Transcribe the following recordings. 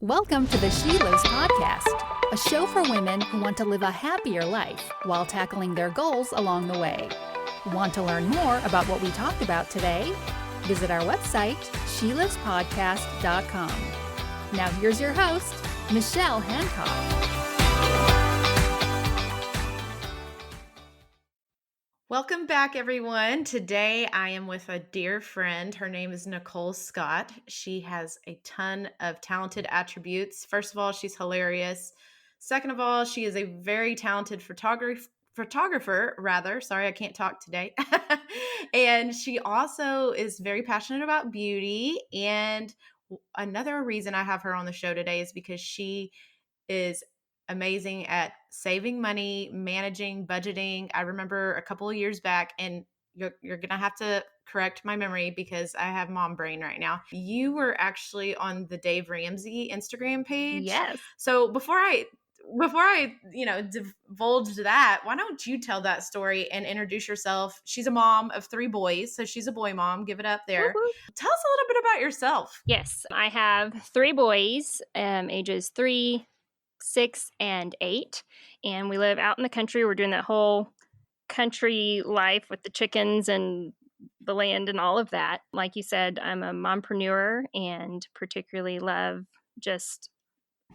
Welcome to the She Lives podcast, a show for women who want to live a happier life while tackling their goals along the way. Want to learn more about what we talked about today? Visit our website, shelivespodcast.com. Now here's your host, Michelle Hancock. Welcome back, everyone. Today I am with a dear friend. Her name is Nicole Scott. She has a ton of talented attributes. First of all, she's hilarious. Second of all, she is a very talented photographer, rather. Sorry, I can't talk today. And she also is very passionate about beauty. And another reason I have her on the show today is because she is amazing at saving money, managing, budgeting. I remember a couple of years back, and you're going to have to correct my memory because I have mom brain right now. You were actually on the Dave Ramsey Instagram page. Yes. So before I divulge that, why don't you tell that story and introduce yourself? She's a mom of 3 boys, so she's a boy mom. Give it up there. Woo-hoo. Tell us a little bit about yourself. Yes, I have 3 boys, ages 3, 6, and 8, and we live out in the country. We're doing that whole country life with the chickens and the land and all of that. Like you said, I'm a mompreneur and particularly love just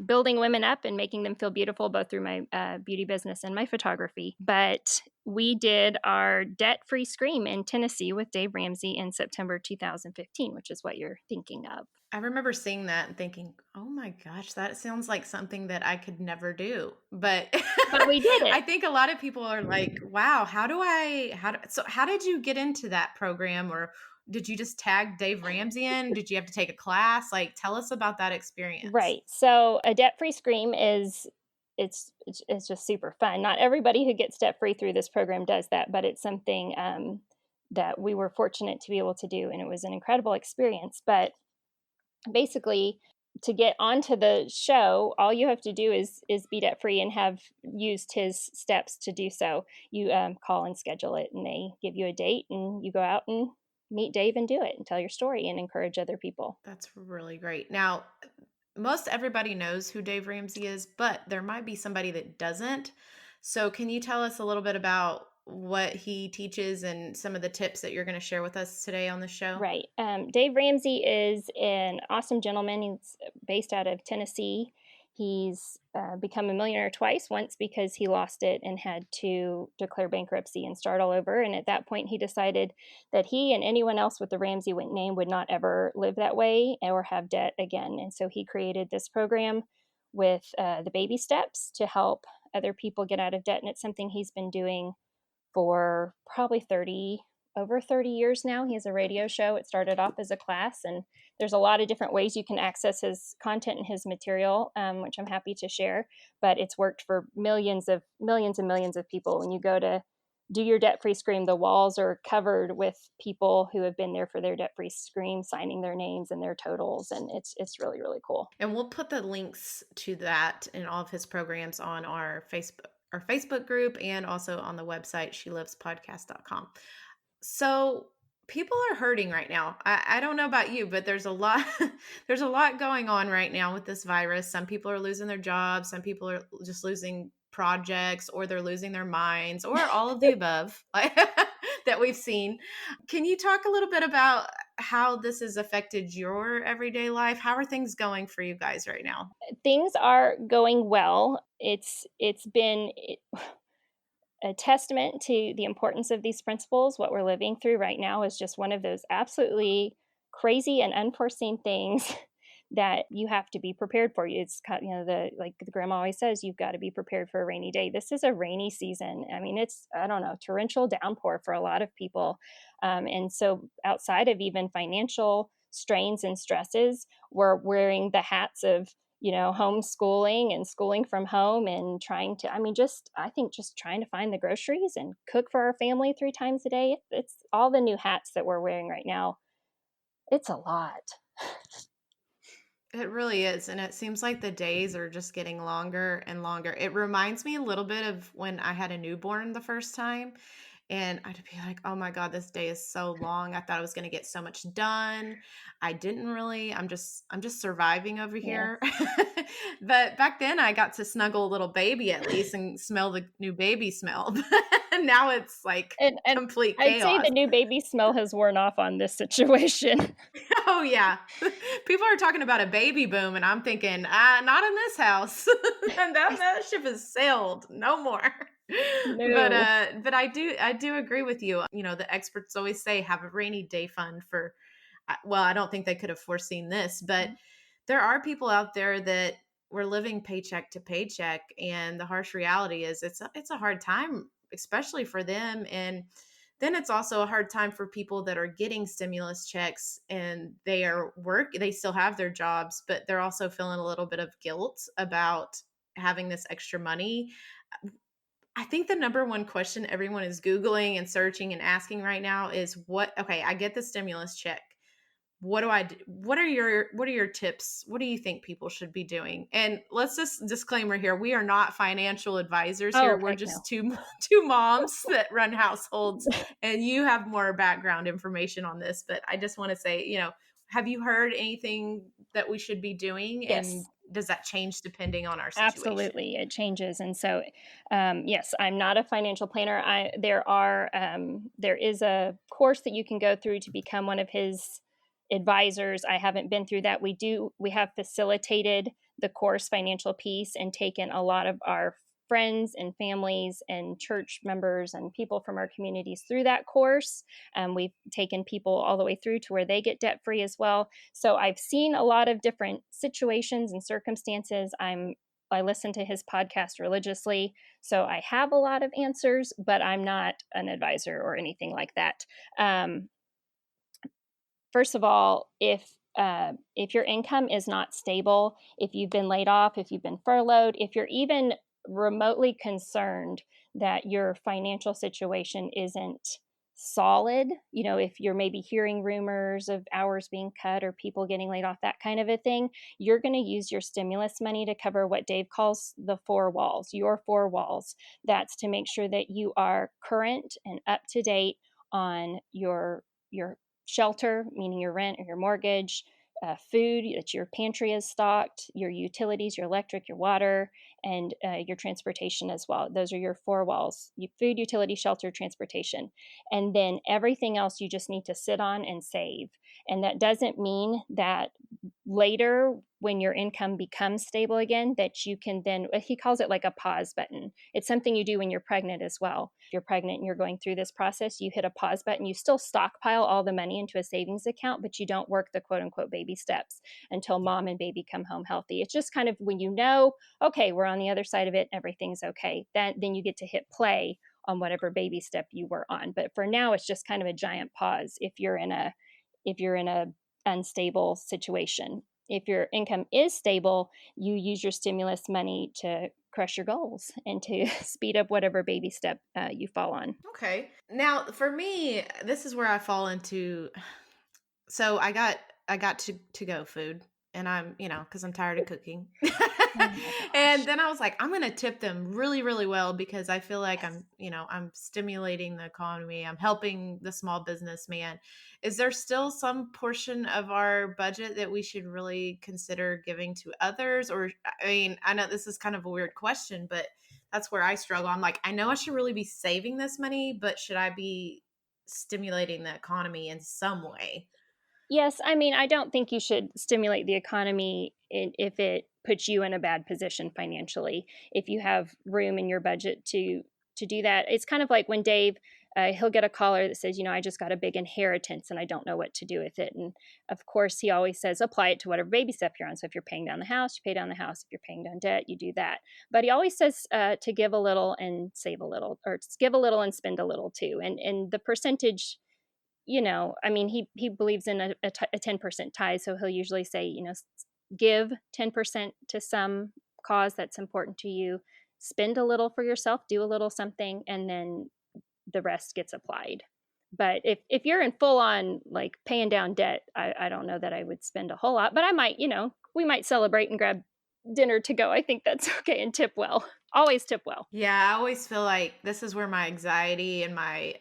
building women up and making them feel beautiful, both through my beauty business and my photography. But we did our debt-free scream in Tennessee with Dave Ramsey in September 2015, which is what you're thinking of. I remember seeing that and thinking, oh my gosh, that sounds like something that I could never do. But we did it. I think a lot of people are like, wow, how did you get into that program? Or did you just tag Dave Ramsey in? Did you have to take a class? Like, tell us about that experience. Right. So a debt-free scream it's just super fun. Not everybody who gets debt-free through this program does that, but it's something that we were fortunate to be able to do, and it was an incredible experience. But basically, to get onto the show, all you have to do is be debt-free and have used his steps to do so. You call and schedule it, and they give you a date, and you go out and meet Dave and do it and tell your story and encourage other people. That's really great. Now, most everybody knows who Dave Ramsey is, but there might be somebody that doesn't. So can you tell us a little bit about what he teaches and some of the tips that you're going to share with us today on the show? Right. Dave Ramsey is an awesome gentleman. He's based out of Tennessee. He's become a millionaire twice, once because he lost it and had to declare bankruptcy and start all over. And at that point, he decided that he and anyone else with the Ramsey name would not ever live that way or have debt again. And so he created this program with the baby steps to help other people get out of debt. And it's something he's been doing for probably over 30 years now. He has a radio show. It started off as a class, and there's a lot of different ways you can access his content and his material, which I'm happy to share. But it's worked for millions and millions of people. When you go to do your debt-free scream, the walls are covered with people who have been there for their debt-free scream, signing their names and their totals, and it's really, really cool. And we'll put the links to that and all of his programs on our Facebook group and also on the website, shelivespodcast.com. So people are hurting right now. I don't know about you, but there's a lot going on right now with this virus. Some people are losing their jobs. Some people are just losing projects, or they're losing their minds, or all of the above that we've seen. Can you talk a little bit about how this has affected your everyday life? How are things going for you guys right now? Things are going well. It's been a testament to the importance of these principles. What we're living through right now is just one of those absolutely crazy and unforeseen things that you have to be prepared for. It's like the grandma always says, you've got to be prepared for a rainy day. This is a rainy season. I mean, it's, torrential downpour for a lot of people. And so outside of even financial strains and stresses, we're wearing the hats of homeschooling and schooling from home and trying to find the groceries and cook for our family 3 times a day. It's all the new hats that we're wearing right now. It's a lot. It really is. And it seems like the days are just getting longer and longer. It reminds me a little bit of when I had a newborn the first time. And I'd be like, oh my God, this day is so long. I thought I was going to get so much done. I didn't really. I'm just surviving over Yes. here. But back then I got to snuggle a little baby at least and smell the new baby smell. And now it's like And complete I'd say chaos. the new baby smell has worn off on this situation. Oh yeah. People are talking about a baby boom and I'm thinking, not in this house. And that ship has sailed. No more. But No. I do agree with you. You know, the experts always say have a rainy day fund for well, I don't think they could have foreseen this, but there are people out there that were living paycheck to paycheck and the harsh reality is it's a hard time especially for them, and then it's also a hard time for people that are getting stimulus checks and they still have their jobs, but they're also feeling a little bit of guilt about having this extra money. I think the number one question everyone is Googling and searching and asking right now is okay, I get the stimulus check. What do I do? What are your tips? What do you think people should be doing? And let's just disclaimer here, we are not financial advisors here. Oh, We're heck no. just two moms that run households, and you have more background information on this, but I just want to say, have you heard anything that we should be doing, and Yes. does that change depending on our situation? Absolutely, it changes, and so, yes, I'm not a financial planner. There is a course that you can go through to become one of his advisors. I haven't been through that. We have facilitated the course Financial Peace and taken a lot of our friends and families and church members and people from our communities through that course. We've taken people all the way through to where they get debt free as well. So I've seen a lot of different situations and circumstances. I listen to his podcast religiously, so I have a lot of answers, but I'm not an advisor or anything like that. Um, First of all, if your income is not stable, if you've been laid off, if you've been furloughed, if you're even remotely concerned that your financial situation isn't solid, if you're maybe hearing rumors of hours being cut or people getting laid off, that kind of a thing, you're going to use your stimulus money to cover what Dave calls the four walls, your four walls. That's to make sure that you are current and up to date on your shelter, meaning your rent or your mortgage, food, that your pantry is stocked, your utilities, your electric, your water, and your transportation as well. Those are your four walls: food, utility, shelter, transportation. And then everything else you just need to sit on and save. And that doesn't mean that later, when your income becomes stable again, that you can then, he calls it like a pause button. It's something you do when you're pregnant as well. If you're pregnant and you're going through this process, you hit a pause button. You still stockpile all the money into a savings account, but you don't work the quote unquote baby steps until mom and baby come home healthy. It's just kind of when okay, we're on the other side of it, everything's okay. Then you get to hit play on whatever baby step you were on. But for now, it's just kind of a giant pause if you're in a unstable situation. If your income is stable, you use your stimulus money to crush your goals and to speed up whatever baby step you fall on. Okay. Now, for me, this is where I fall into. So I got to go food, and I'm, because I'm tired of cooking. Oh my And gosh. then I was like, I'm gonna tip them really, really well because I feel like Yes. I'm stimulating the economy. I'm helping the small businessman. Is there still some portion of our budget that we should really consider giving to others? Or I mean, I know this is kind of a weird question, but that's where I struggle. I'm like, I know I should really be saving this money, but should I be stimulating the economy in some way? Yes, I mean, I don't think you should stimulate the economy if it puts you in a bad position financially. If you have room in your budget to do that, it's kind of like when Dave, he'll get a caller that says, I just got a big inheritance and I don't know what to do with it. And of course, he always says, apply it to whatever baby step you're on. So if you're paying down the house, you pay down the house. If you're paying down debt, you do that. But he always says to give a little and save a little, or to give a little and spend a little too. And the percentage, I mean, he believes in a 10% tithe, so he'll usually say, give 10% to some cause that's important to you, spend a little for yourself, do a little something, and then the rest gets applied. But if you're in full on like paying down debt, I don't know that I would spend a whole lot, but I might, we might celebrate and grab dinner to go. I think that's okay and tip well. Always tip well. Yeah, I always feel like this is where my anxiety and my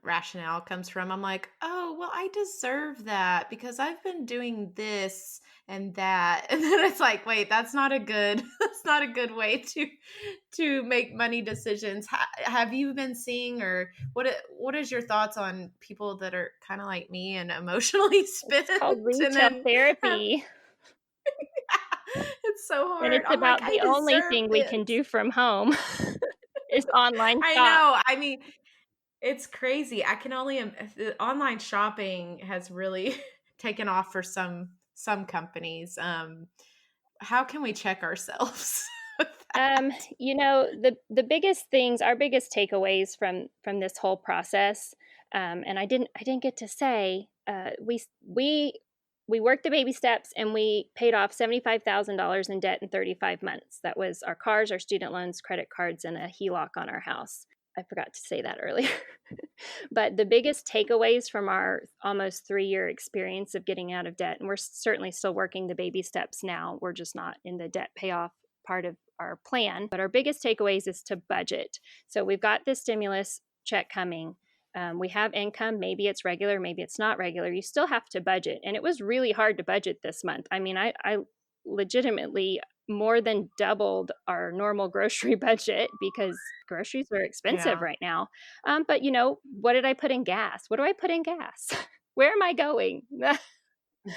rationale comes from. I'm like, oh, well, I deserve that because I've been doing this and that, and then it's like, wait, that's not a good, that's not a good way to make money decisions. Have you been seeing, or what is your thoughts on people that are kind of like me and emotionally spent, It's called and retail then have, therapy, it's so and hard. it's I'm like, about I the only deserve thing we this. can do from home is online I shop. know. I mean, it's crazy. I can only the online shopping has really taken off for some companies. How can we check ourselves with Um, that? the biggest things, our biggest takeaways from this whole process, and I didn't get to say, we worked the baby steps and we paid off $75,000 in debt in 35 months. That was our cars, our student loans, credit cards, and a HELOC on our house. I forgot to say that earlier. But the biggest takeaways from our almost 3-year experience of getting out of debt, and we're certainly still working the baby steps now, we're just not in the debt payoff part of our plan. But our biggest takeaways is to budget. So we've got this stimulus check coming. We have income. Maybe it's regular, maybe it's not regular. You still have to budget. And it was really hard to budget this month. I mean, I legitimately more than doubled our normal grocery budget because groceries are expensive Yeah, right now. But what did I put in gas? What do I put in gas? Where am I going?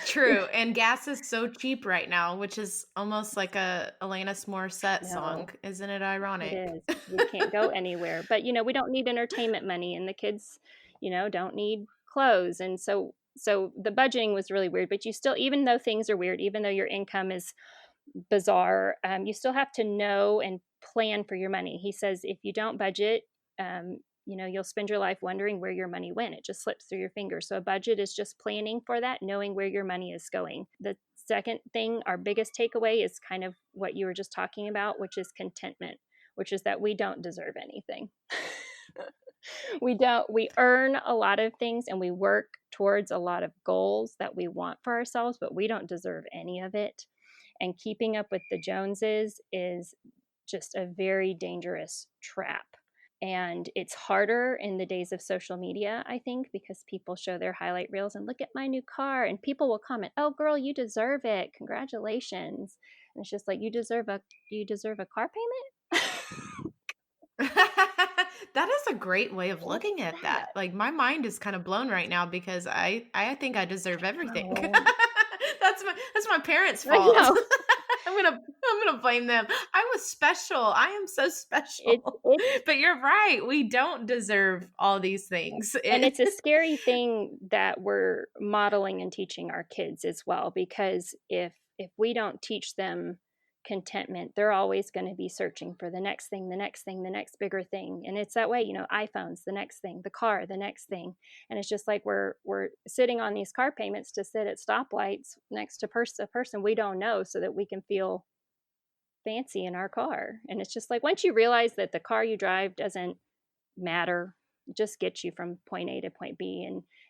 true. And gas is so cheap right now, which is almost like a Alanis Morissette song. No, Isn't it it ironic? is. We can't go anywhere. But we don't need entertainment money, and the kids, don't need clothes. And so the budgeting was really weird. But you still, even though things are weird, even though your income is bizarre, you still have to know and plan for your money. He says if you don't budget, you'll spend your life wondering where your money went. It just slips through your fingers. So a budget is just planning for that, knowing where your money is going. The second thing, our biggest takeaway, is kind of what you were just talking about, which is contentment, which is that we don't deserve anything. We earn a lot of things and we work towards a lot of goals that we want for ourselves, but we don't deserve any of it. And keeping up with the Joneses is just a very dangerous trap. And it's harder in the days of social media, I think, because people show their highlight reels and look at my new car, and people will comment, "Oh, girl, you deserve it. Congratulations." And it's just like, you deserve a car payment? That is a great way of What's looking at that. that? Like my mind is kind of blown right now because I think I deserve everything. Oh, That's my parents' I fault. know. I'm gonna blame them. I was special. I am so It's special. it's But you're right. We don't deserve all these things. and it's a scary thing that we're modeling and teaching our kids as well, because if we don't teach them contentment, they're always going to be searching for the next thing, the next thing, the next bigger thing. And it's that way, iPhones, the next thing, the car, the next thing. And it's just like we're sitting on these car payments to sit at stoplights next to a person we don't know so that we can feel fancy in our car. And it's just like, once you realize that the car you drive doesn't matter, just get you from point A to point B,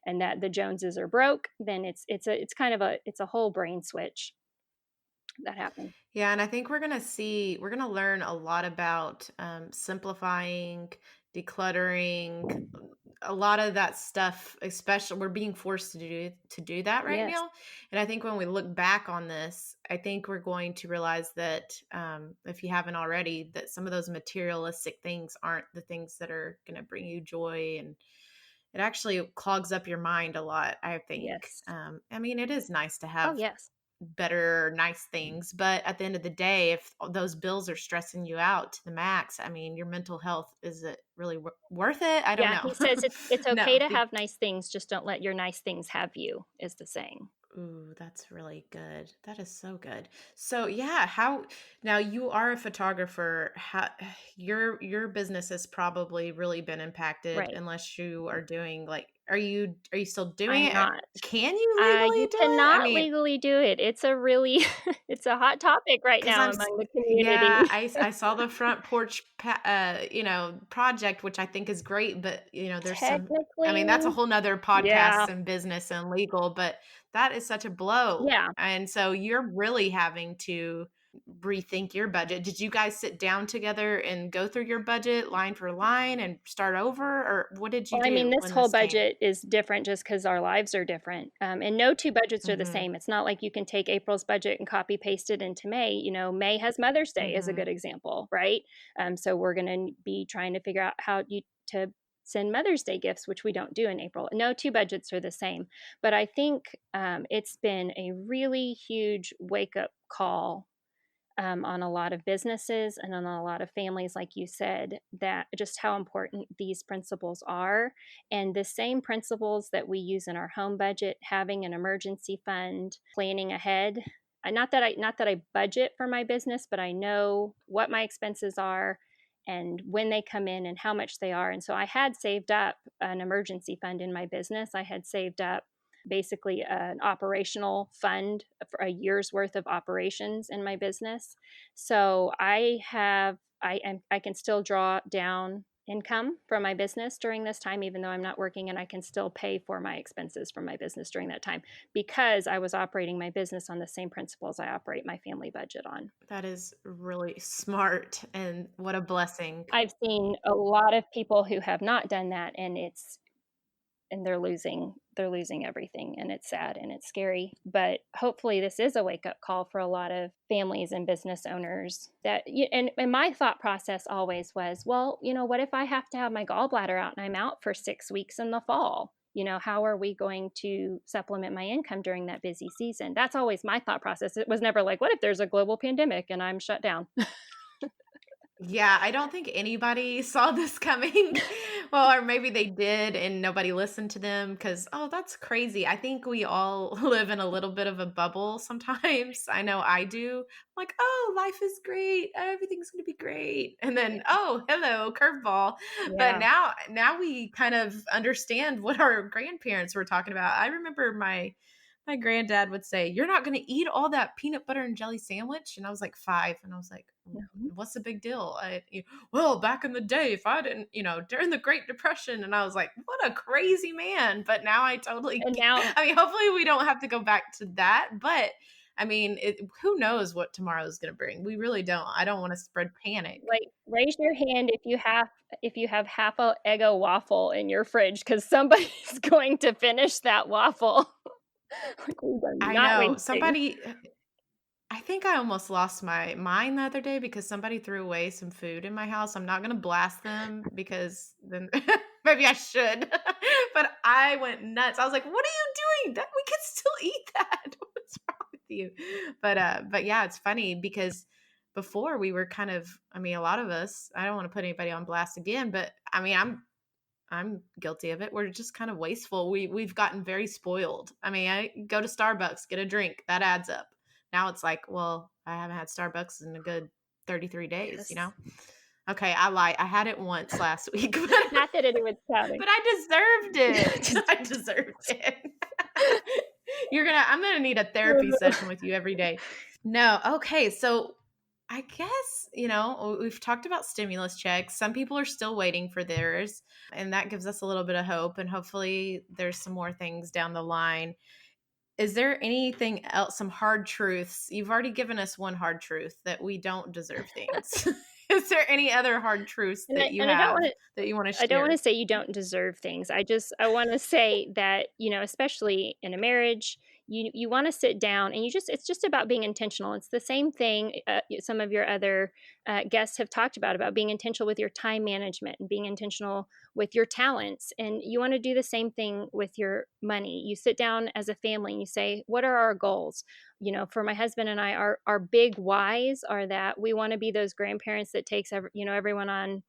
and that the Joneses are broke, then it's kind of a whole brain switch that happens. Yeah, and I think we're gonna learn a lot about simplifying, decluttering, a lot of that stuff. Especially, we're being forced to do that right Yes. now. And I think when we look back on this, I think we're going to realize that if you haven't already, that some of those materialistic things aren't the things that are going to bring you joy, and it actually clogs up your mind a lot. I think. Yes. I mean, it is nice to Oh, have yes. better nice things, but at the end of the day, if those bills are stressing you out to the max, I mean, your mental health, is it really worth it? I don't Yeah, know. he says it's okay No. to have nice things, just don't let your nice things have you, is the saying. Ooh, that's really good. That is so good. So yeah, how now you are a photographer. How your business has probably really been impacted Right. unless you are doing like, are you still doing I'm it? not. Can you legally You do it? I cannot mean, legally do it. It's a really it's a hot topic right 'cause now among the yeah, community. I saw the front porch project, which I think is great, but, there's some, I mean, that's a Technically, whole nother yeah. podcast and business and legal, but that is such a blow, Yeah. and so you're really having to rethink your budget. Did you guys sit down together and go through your budget line for line and start over, or what did you Well, I mean, do this when whole this came? budget is different just because our lives are different. And no two budgets are the Mhm. same. It's not like you can take April's budget and copy paste it into May. May has Mother's Day as a Mhm. good example, right? So we're going to be trying to figure out how to send Mother's Day gifts, which we don't do in April. No two budgets are the same. But I think it's been a really huge wake up call on a lot of businesses and on a lot of families, like you said, that just how important these principles are. And the same principles that we use in our home budget, having an emergency fund, planning ahead. Not that I budget for my business, but I know what my expenses are and when they come in and how much they are. And so I had saved up an emergency fund in my business. I had saved up basically an operational fund for a year's worth of operations in my business. So I can still draw down income from my business during this time, even though I'm not working, and I can still pay for my expenses from my business during that time because I was operating my business on the same principles I operate my family budget on. That is really smart, and what a blessing. I've seen a lot of people who have not done that, and they're losing everything, and it's sad and it's scary, but hopefully this is a wake up call for a lot of families and business owners and my thought process always was, well, what if I have to have my gallbladder out and I'm out for 6 weeks in the fall? How are we going to supplement my income during that busy season? That's always my thought process. It was never like, what if there's a global pandemic and I'm shut down? Yeah, I don't think anybody saw this coming. Well, or maybe they did and nobody listened to them because, oh, that's crazy. I think we all live in a little bit of a bubble sometimes. I know I do. Like, oh, life is great. Everything's going to be great. And then, oh, hello, curveball. But Yeah. now we kind of understand what our grandparents were talking about. I remember my granddad would say, "You're not going to eat all that peanut butter and jelly sandwich." And I was like 5, and I was like, Mhm. what's the big deal? Well, back in the day, if I didn't, during the Great Depression, and I was like, what a crazy man. But now I totally, And now, I mean, hopefully we don't have to go back to that. But I mean, who knows what tomorrow is going to bring? We really don't. I don't want to spread panic. like, raise your hand if you have half a Eggo waffle in your fridge, because somebody's going to finish that waffle. Like, we are I not know wasting. somebody I think I almost lost my mind the other day because somebody threw away some food in my house. I'm not going to blast them because then maybe I should. But I went nuts. I was like, "What are you doing? That we can still eat that. What's wrong with you?" But yeah, it's funny because before we were kind of, I mean, a lot of us, I don't want to put anybody on blast again, but I mean, I'm guilty of it. We're just kind of wasteful. We've gotten very spoiled. I mean, I go to Starbucks, get a drink, that adds up. Now it's like, well, I haven't had Starbucks in a good 33 days, you Yes. know? Okay, I lie. I had it once last week, but Not that anyone's shouting. but I deserved it. Just I deserved it. I'm gonna need a therapy session with you every day. No, okay. So I guess, we've talked about stimulus checks. Some people are still waiting for theirs, and that gives us a little bit of hope. And hopefully, there's some more things down the line. Is there anything else, some hard truths? You've already given us one hard truth that we don't deserve things. Is there any other hard truths And that I you and I don't have wanna that you want to I don't want to share? say you don't deserve things. I want to say that, especially in a marriage, you want to sit down and it's just about being intentional. It's the same thing some of your other guests have talked about being intentional with your time management and being intentional with your talents. And you want to do the same thing with your money. You sit down as a family and you say, what are our goals? For my husband and I, our big whys are that we want to be those grandparents that takes everyone on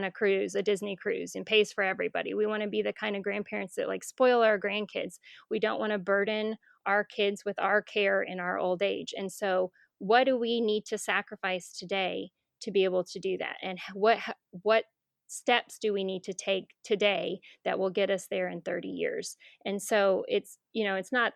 a cruise, a Disney cruise, and pays for everybody. We want to be the kind of grandparents that like spoil our grandkids. We don't want to burden our kids with our care in our old age. And so, what do we need to sacrifice today to be able to do that? And what steps do we need to take today that will get us there in 30 years? And so it's not,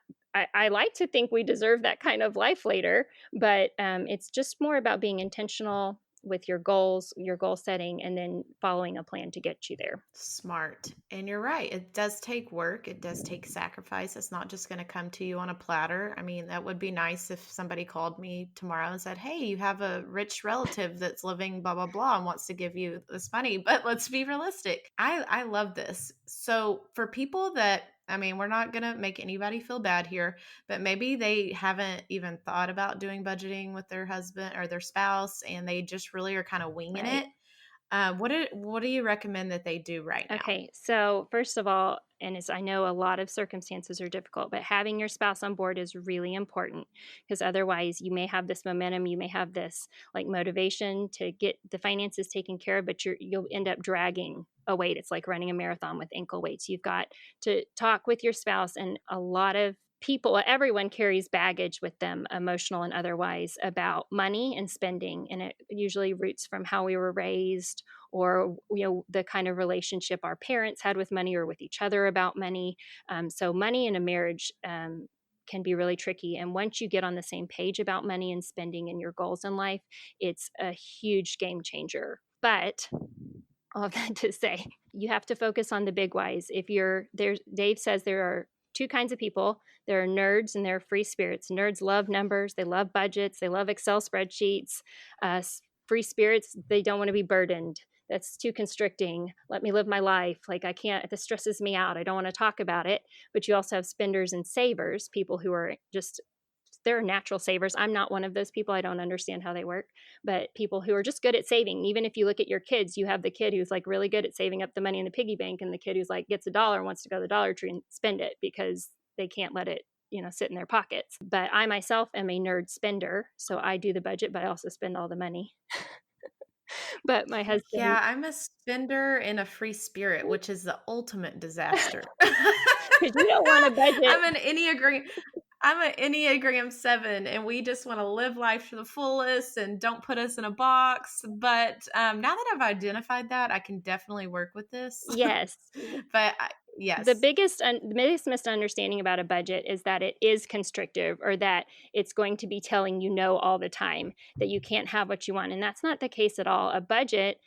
I like to think we deserve that kind of life later, but it's just more about being intentional with your goals, your goal setting, and then following a plan to get you there. Smart. And you're right. It does take work. It does take sacrifice. It's not just going to come to you on a platter. I mean, that would be nice if somebody called me tomorrow and said, "Hey, you have a rich relative that's living blah, blah, blah, and wants to give you this money." But let's be realistic. I love this. So for people that, I mean, we're not going to make anybody feel bad here, but maybe they haven't even thought about doing budgeting with their husband or their spouse, and they just really are kind of winging Right. it. What do you recommend that they do right now? Okay, so first of all, and as I know a lot of circumstances are difficult, but having your spouse on board is really important because otherwise you may have this momentum, you may have this like motivation to get the finances taken care of, but you'll end up dragging a weight. It's like running a marathon with ankle weights. You've got to talk with your spouse, and a lot of people, everyone carries baggage with them, emotional and otherwise, about money and spending, and it usually roots from how we were raised or the kind of relationship our parents had with money or with each other about money. So money in a marriage can be really tricky, and once you get on the same page about money and spending and your goals in life, it's a huge game changer. But all of that to say, you have to focus on the big whys. If you're there, Dave says there are two kinds of people. There are nerds and there are free spirits. Nerds love numbers, they love budgets, they love Excel spreadsheets. Free spirits, they don't want to be burdened. That's too constricting. Let me live my life. Like, I can't, this stresses me out. I don't want to talk about it. But you also have spenders and savers, people who are just, they're natural savers. I'm not one of those people. I don't understand how they work, but people who are just good at saving. Even if you look at your kids, you have the kid who's like really good at saving up the money in the piggy bank, and the kid who's like gets $1 and wants to go to the Dollar Tree and spend it because they can't let it sit in their pockets. But I myself am a nerd spender, so I do the budget, but I also spend all the money. But my husband, Yeah, I'm a spender and a free spirit, which is the ultimate disaster. because you don't want to budget. I'm an Enneagram 7, and we just want to live life to the fullest and don't put us in a box. But now that I've identified that, I can definitely work with this. Yes. The Yes. biggest misunderstanding about a budget is that it is constrictive, or that it's going to be telling you no all the time, that you can't have what you want. And that's not the case at all. A budget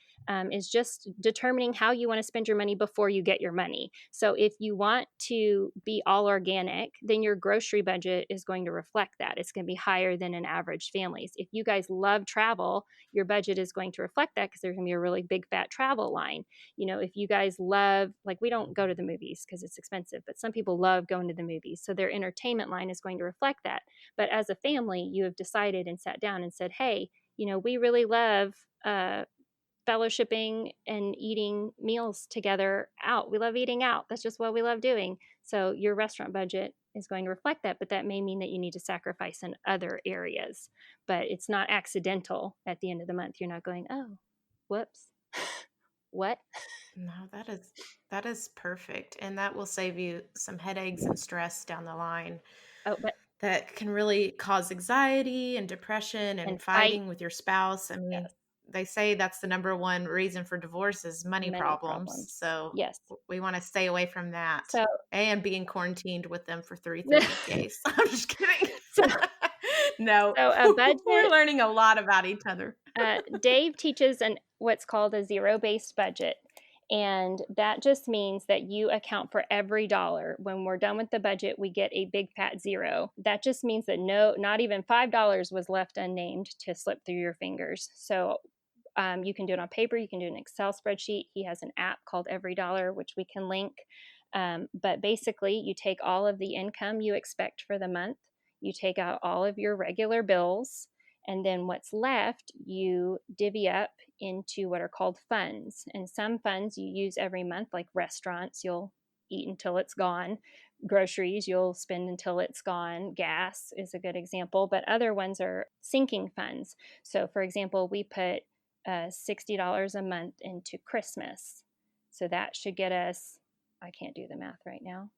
is just determining how you want to spend your money before you get your money. So if you want to be all organic, then your grocery budget is going to reflect that. It's going to be higher than an average family's. If you guys love travel, your budget is going to reflect that because there's going to be a really big fat travel line. If you guys love, like, we don't go to the movies because it's expensive, but some people love going to the movies. So their entertainment line is going to reflect that. But as a family, you have decided and sat down and said, hey, we really love fellowshipping and eating meals together out. We love eating out. That's just what we love doing. So your restaurant budget is going to reflect that, but that may mean that you need to sacrifice in other areas. But it's not accidental at the end of the month. You're not going, oh, whoops. What? No, that is perfect. And that will save you some headaches and stress down the line Oh, but that can really cause anxiety and depression and and fight. fighting with your spouse. I mean, Yes. they say that's the number one reason for divorce is money Many problems. problems. So Yes. we want to stay away from that So, and being quarantined with them for 30 days. I'm just kidding. so, No, so a we're budget. learning a lot about each other. Dave teaches what's called a zero-based budget. And that just means that you account for every dollar. When we're done with the budget, we get a big fat zero. That just means that not even $5 was left unnamed to slip through your fingers. So you can do it on paper. You can do an Excel spreadsheet. He has an app called Every Dollar, which we can link. But basically, you take all of the income you expect for the month, you take out all of your regular bills, and then what's left, you divvy up into what are called funds. And some funds you use every month, like restaurants, you'll eat until it's gone. Groceries, you'll spend until it's gone. Gas is a good example, but other ones are sinking funds. So, for example, we put $60 a month into Christmas. So that should get us, I can't do the math right now,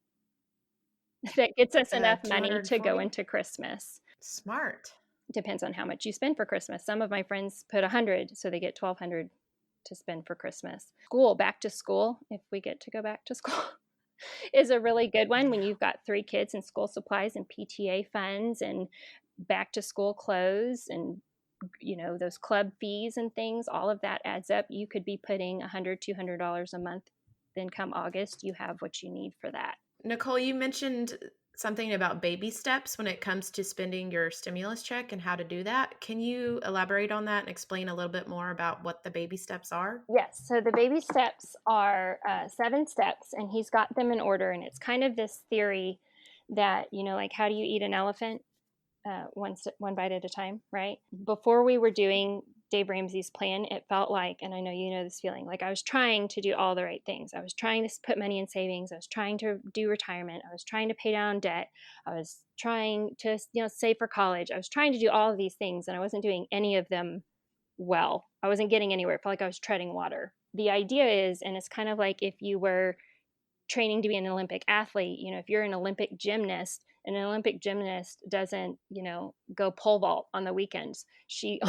that gets us enough money to go 240. into Christmas. Smart. Depends on how much you spend for Christmas. Some of my friends put 100, so they get 1,200 to spend for Christmas. Back to school, if we get to go back to school, is a really good one when you've got 3 kids and school supplies and PTA funds and back to school clothes and those club fees and things, all of that adds up. You could be putting $100, $200 a month. Then come August, you have what you need for that. Nicole, you mentioned something about baby steps when it comes to spending your stimulus check and how to do that. Can you elaborate on that and explain a little bit more about what the baby steps are? Yes. So the baby steps are 7 steps, and he's got them in order. And it's kind of this theory that, like, how do you eat an elephant? One bite at a time, right? Before we were doing Dave Ramsey's plan, it felt like, and I know you know this feeling, like I was trying to do all the right things. I was trying to put money in savings. I was trying to do retirement. I was trying to pay down debt. I was trying to, save for college. I was trying to do all of these things, and I wasn't doing any of them well. I wasn't getting anywhere. It felt like I was treading water. The idea is, and it's kind of like if you were training to be an Olympic athlete, if you're an Olympic gymnast, and an Olympic gymnast doesn't, go pole vault on the weekends. She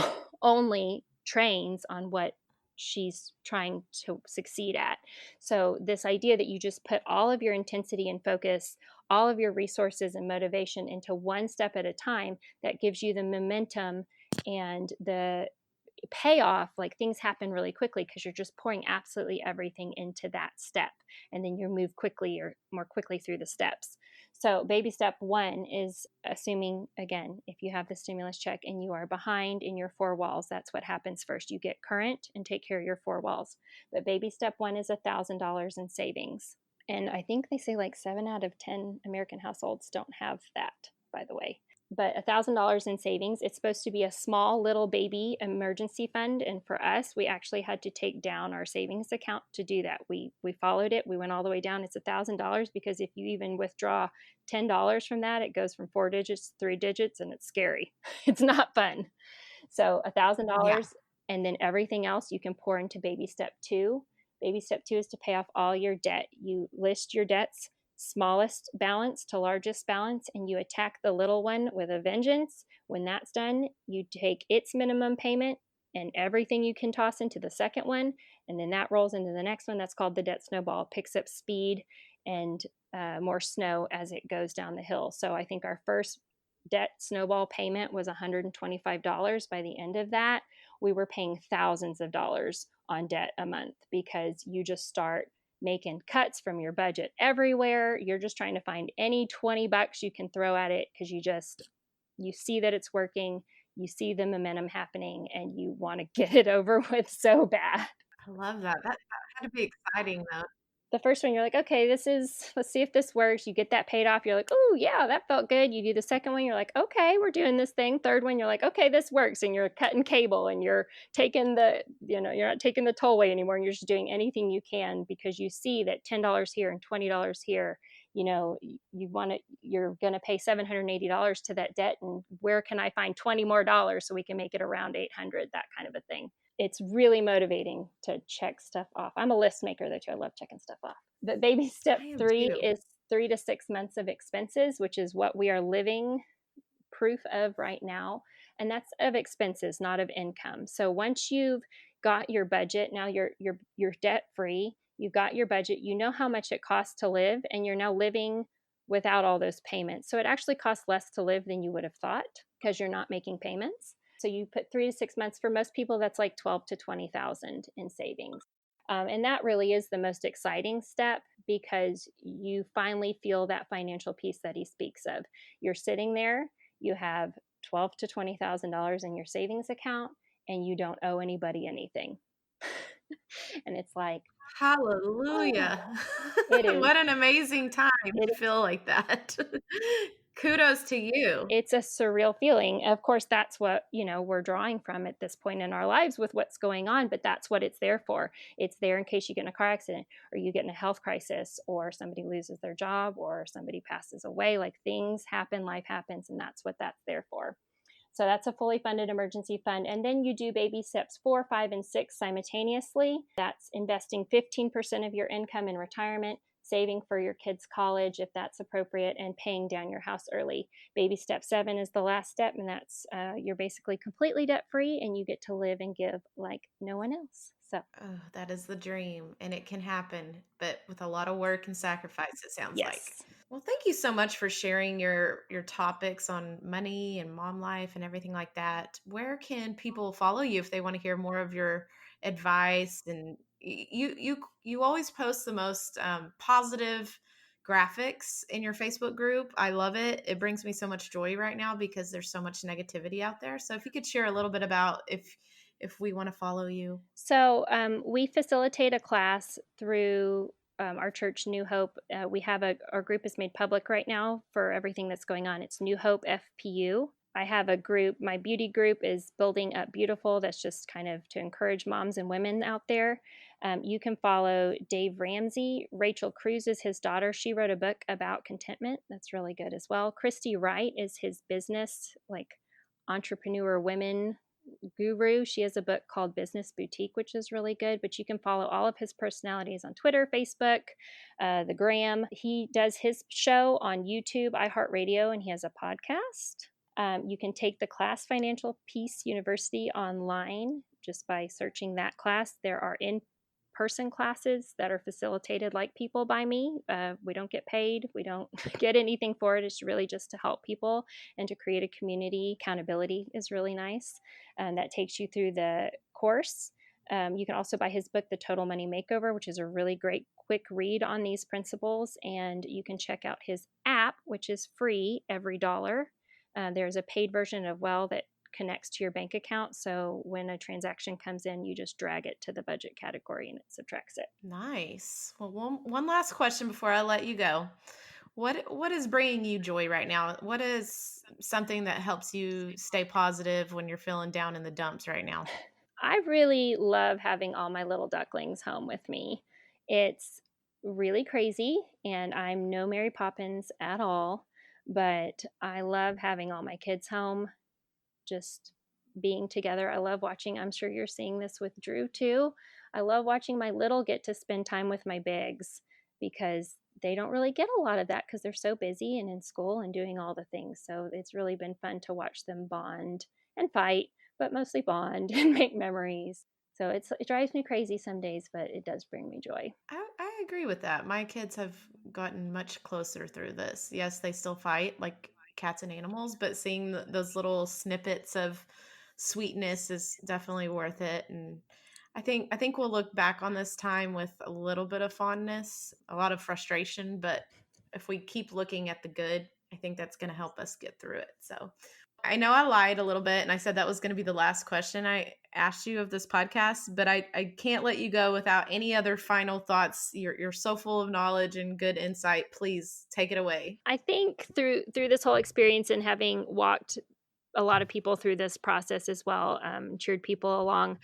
only trains on what she's trying to succeed at. So this idea that you just put all of your intensity and focus, all of your resources and motivation into one step at a time, that gives you the momentum and the payoff. Like, things happen really quickly because you're just pouring absolutely everything into that step, and then you move quickly or more quickly through the steps. So baby step 1 is assuming, again, if you have the stimulus check and you are behind in your 4 walls, that's what happens first. You get current and take care of your 4 walls. But baby step 1 is $1,000 in savings. And I think they say like 7 out of 10 American households don't have that, by the way. But $1,000 in savings, it's supposed to be a small little baby emergency fund. And for us, we actually had to take down our savings account to do that. We followed it. We went all the way down. It's $1,000 because if you even withdraw $10 from that, it goes from 4 digits to 3 digits, and it's scary. It's not fun. So $1,000, and then everything else you can pour into baby step 2. Baby step 2 is to pay off all your debt. You list your debts, smallest balance to largest balance, and you attack the little one with a vengeance. When that's done, you take its minimum payment and everything you can toss into the second one, and then that rolls into the next one. That's called the debt snowball. It picks up speed and more snow as it goes down the hill. So I think our first debt snowball payment was $125. By the end of that, we were paying thousands of dollars on debt a month, because you just start making cuts from your budget everywhere. You're just trying to find any $20 you can throw at it, because you see that it's working, you see the momentum happening, and you want to get it over with so bad. I love that. That had to be exciting, though. The first one, you're like, okay, let's see if this works. You get that paid off. You're like, oh yeah, that felt good. You do the second one. You're like, okay, we're doing this thing. Third one, you're like, okay, this works. And you're cutting cable, and you're taking you're not taking the tollway anymore. And you're just doing anything you can, because you see that $10 here and $20 here, you're going to pay $780 to that debt. And where can I find $20 more so we can make it around 800, that kind of a thing. It's really motivating to check stuff off. I'm a list maker though too. I love checking stuff off. But baby step 3 is 3 to 6 months of expenses, which is what we are living proof of right now. And that's of expenses, not of income. So once you've got your budget, now you're debt free, you've got your budget, you know how much it costs to live, and you're now living without all those payments. So it actually costs less to live than you would have thought, because you're not making payments. So you put 3 to 6 months. For most people, that's like 12 to 20,000 in savings. And that really is the most exciting step, because you finally feel that financial peace that he speaks of. You're sitting there, you have $12 to $20,000 in your savings account, and you don't owe anybody anything. And it's like, hallelujah. It is. What an amazing time to feel like that. Kudos to you. It's a surreal feeling. Of course, that's what, we're drawing from at this point in our lives with what's going on, but that's what it's there for. It's there in case you get in a car accident, or you get in a health crisis, or somebody loses their job, or somebody passes away. Like, things happen, life happens, and that's what that's there for. So that's a fully funded emergency fund. And then you do baby steps 4, 5, and 6 simultaneously. That's investing 15% of your income in retirement, saving for your kids' college if that's appropriate, and paying down your house early. Baby step 7 is the last step, and that's you're basically completely debt-free, and you get to live and give like no one else. So that is the dream, and it can happen, but with a lot of work and sacrifice, it sounds like. Yes. Well, thank you so much for sharing your topics on money and mom life and everything like that. Where can people follow you if they want to hear more of your advice? And you always post the most positive graphics in your Facebook group. I love it. It brings me so much joy right now because there's so much negativity out there. So if you could share a little bit about if we want to follow you. So we facilitate a class through our church, New Hope. We have our group is made public right now for everything that's going on. It's New Hope FPU. I have a group. My beauty group is Building Up Beautiful. That's just kind of to encourage moms and women out there. You can follow Dave Ramsey. Rachel Cruz is his daughter. She wrote a book about contentment. That's really good as well. Christy Wright is his business, like entrepreneur women guru. She has a book called Business Boutique, which is really good. But you can follow all of his personalities on Twitter, Facebook, the Gram. He does his show on YouTube, iHeartRadio, and he has a podcast. You can take the class Financial Peace University online just by searching that class. There are in-person classes that are facilitated like people by me. We don't get paid. We don't get anything for it. It's really just to help people and to create a community. Accountability is really nice. That takes you through the course. You can also buy his book, The Total Money Makeover, which is a really great quick read on these principles. And you can check out his app, which is free every dollar. There's a paid version of Well that connects to your bank account. So when a transaction comes in, you just drag it to the budget category and it subtracts it. Nice. Well, one last question before I let you go. What is bringing you joy right now? What is something that helps you stay positive when you're feeling down in the dumps right now? I really love having all my little ducklings home with me. It's really crazy, and I'm no Mary Poppins at all, but I love having all my kids home, just being together. I love watching, I'm sure you're seeing this with Drew too. I love watching my little get to spend time with my bigs because they don't really get a lot of that because they're so busy and in school and doing all the things. So it's really been fun to watch them bond and fight, but mostly bond and make memories. So it drives me crazy some days, but it does bring me joy. I agree with that. My kids have gotten much closer through this. Yes, they still fight like cats and animals, but seeing those little snippets of sweetness is definitely worth it. And I think we'll look back on this time with a little bit of fondness, a lot of frustration, but if we keep looking at the good, I think that's going to help us get through it. So I know I lied a little bit and I said that was going to be the last question I asked you of this podcast, but I can't let you go without any other final thoughts. You're so full of knowledge and good insight. Please take it away. I think through this whole experience and having walked a lot of people through this process as well, cheered people along,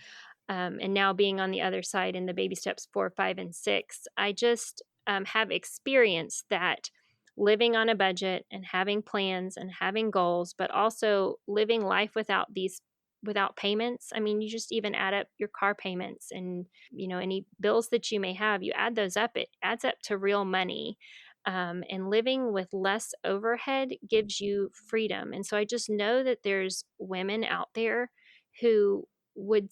and now being on the other side in the baby steps 4, 5, and 6, I just have experienced that living on a budget and having plans and having goals, but also living life without payments. I mean, you just even add up your car payments and any bills that you may have. You add those up; it adds up to real money. And living with less overhead gives you freedom. And so I just know that there's women out there who would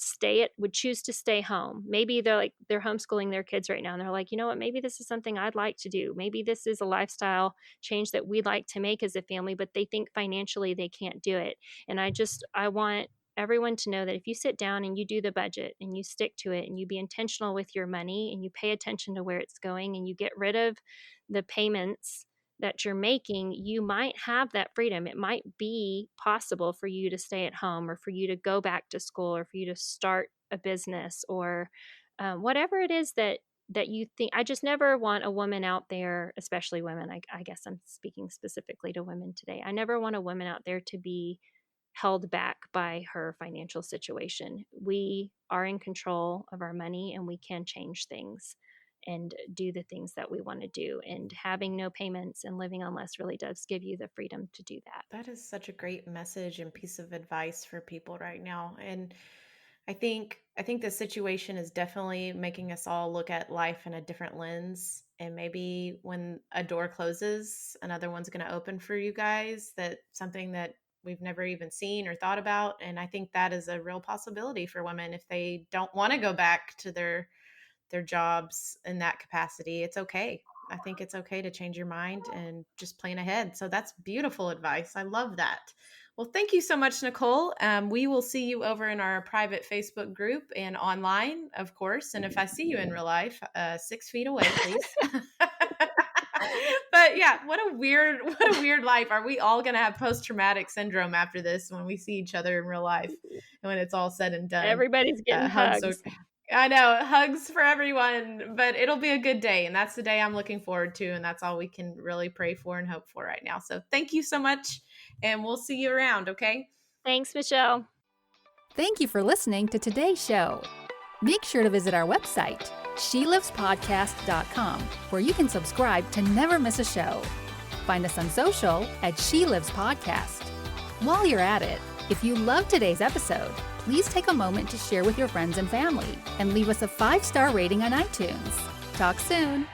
choose to stay home. Maybe they're homeschooling their kids right now and they're like, you know what, maybe this is something I'd like to do. Maybe this is a lifestyle change that we'd like to make as a family, but they think financially they can't do it. And I want everyone to know that if you sit down and you do the budget and you stick to it and you be intentional with your money and you pay attention to where it's going and you get rid of the payments that you're making, you might have that freedom. It might be possible for you to stay at home or for you to go back to school or for you to start a business or whatever it is that you think. I just never want a woman out there, especially women. I guess I'm speaking specifically to women today. I never want a woman out there to be held back by her financial situation. We are in control of our money and we can change things and do the things that we want to do. And having no payments and living on less really does give you the freedom to do that. That is such a great message and piece of advice for people right now. And I think the situation is definitely making us all look at life in a different lens. And maybe when a door closes, another one's going to open for you guys. That something that we've never even seen or thought about. And I think that is a real possibility for women if they don't want to go back to their jobs in that capacity. It's okay. I think it's okay to change your mind and just plan ahead. So that's beautiful advice. I love that. Well, thank you so much, Nicole. We will see you over in our private Facebook group and online, of course. And if I see you in real life, 6 feet away, please. But yeah, what a weird life. Are we all going to have post-traumatic syndrome after this when we see each other in real life and when it's all said and done? Everybody's getting hugs. I know, hugs for everyone, but it'll be a good day. And that's the day I'm looking forward to. And that's all we can really pray for and hope for right now. So thank you so much. And we'll see you around. Okay. Thanks, Michelle. Thank you for listening to today's show. Make sure to visit our website, shelivespodcast.com, where you can subscribe to never miss a show. Find us on social at She Lives Podcast. While you're at it, if you loved today's episode, please take a moment to share with your friends and family and leave us a 5-star rating on iTunes. Talk soon.